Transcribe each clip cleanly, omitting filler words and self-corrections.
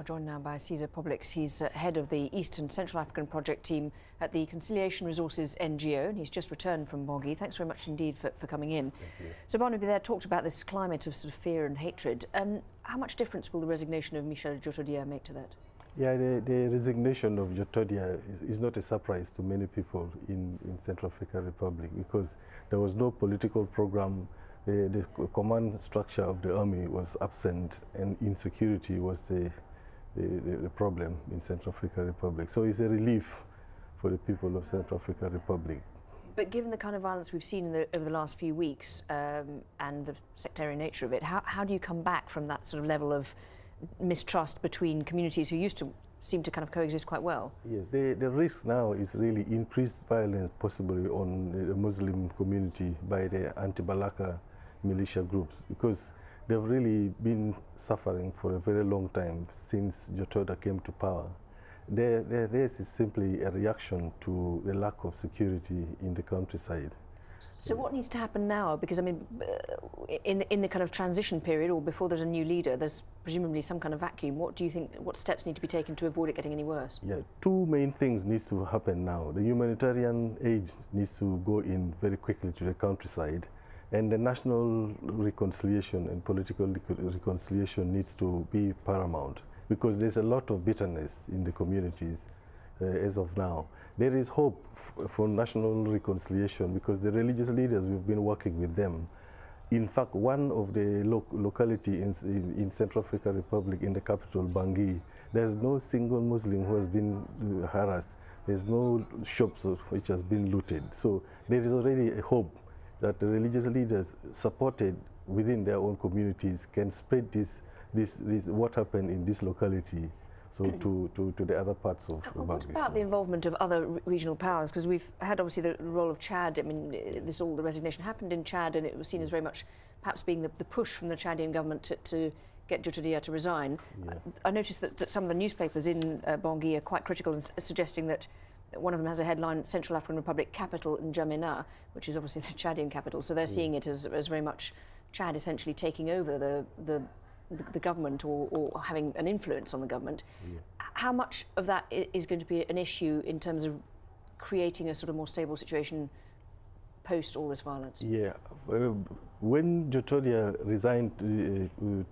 We're joined now by Cesar Publix. He's head of the Eastern Central African Project team at the Conciliation Resources NGO, and he's just returned from Bangui. Thanks very much indeed for coming in. Thank you. So Barnaby there talked about this climate of sort of fear and hatred. How much difference will the resignation of Michel Djotodia make to that? Yeah, the resignation of Djotodia is not a surprise to many people in Central African Republic, because there was no political program. The command structure of the army was absent, and insecurity was the problem in Central African Republic. So it's a relief for the people of Central African Republic. But given the kind of violence we've seen over the last few weeks and the sectarian nature of it, how do you come back from that sort of level of mistrust between communities who used to seem to kind of coexist quite well? Yes, the risk now is really increased violence, possibly on the Muslim community by the anti-Balaka militia groups, because they've really been suffering for a very long time since Djotodia came to power. This is simply a reaction to the lack of security in the countryside. So what needs to happen now? Because I mean, in the kind of transition period, or before there's a new leader, there's presumably some kind of vacuum. What do you think? What steps need to be taken to avoid it getting any worse? Yeah, two main things need to happen now. The humanitarian aid needs to go in very quickly to the countryside, and the national reconciliation and political reconciliation needs to be paramount, because there's a lot of bitterness in the communities as of now. There is hope for national reconciliation, because the religious leaders, we've been working with them. In fact, one of the locality in Central African Republic, in the capital, Bangui, there's no single Muslim who has been harassed. There's no shops which has been looted. So there is already a hope that the religious leaders, supported within their own communities, can spread this what happened in this locality, so to the other parts of Bangui. What about the involvement of other regional powers? Because we've had obviously the role of Chad. I mean, the resignation happened in Chad, and it was seen as very much perhaps being the push from the Chadian government to get Djotodia to resign. Yeah. I noticed that some of the newspapers in Bangui are quite critical and suggesting that one of them has a headline, Central African Republic capital in N'Djamena, which is obviously the Chadian capital. So they're seeing it as very much Chad essentially taking over the government or having an influence on the government. Yeah. How much of that is going to be an issue in terms of creating a sort of more stable situation post all this violence? Yeah, when Djotodia resigned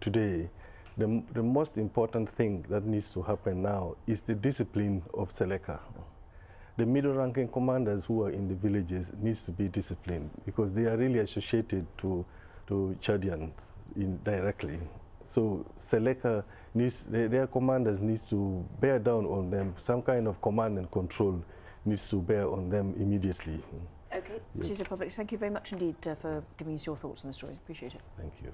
today, the most important thing that needs to happen now is the discipline of Seleka. The middle-ranking commanders who are in the villages needs to be disciplined, because they are really associated to Chadians directly. So Seleka their commanders needs to bear down on them. Some kind of command and control needs to bear on them immediately. Okay, Cesar Publix, thank you very much indeed for giving us your thoughts on the story. Appreciate it. Thank you.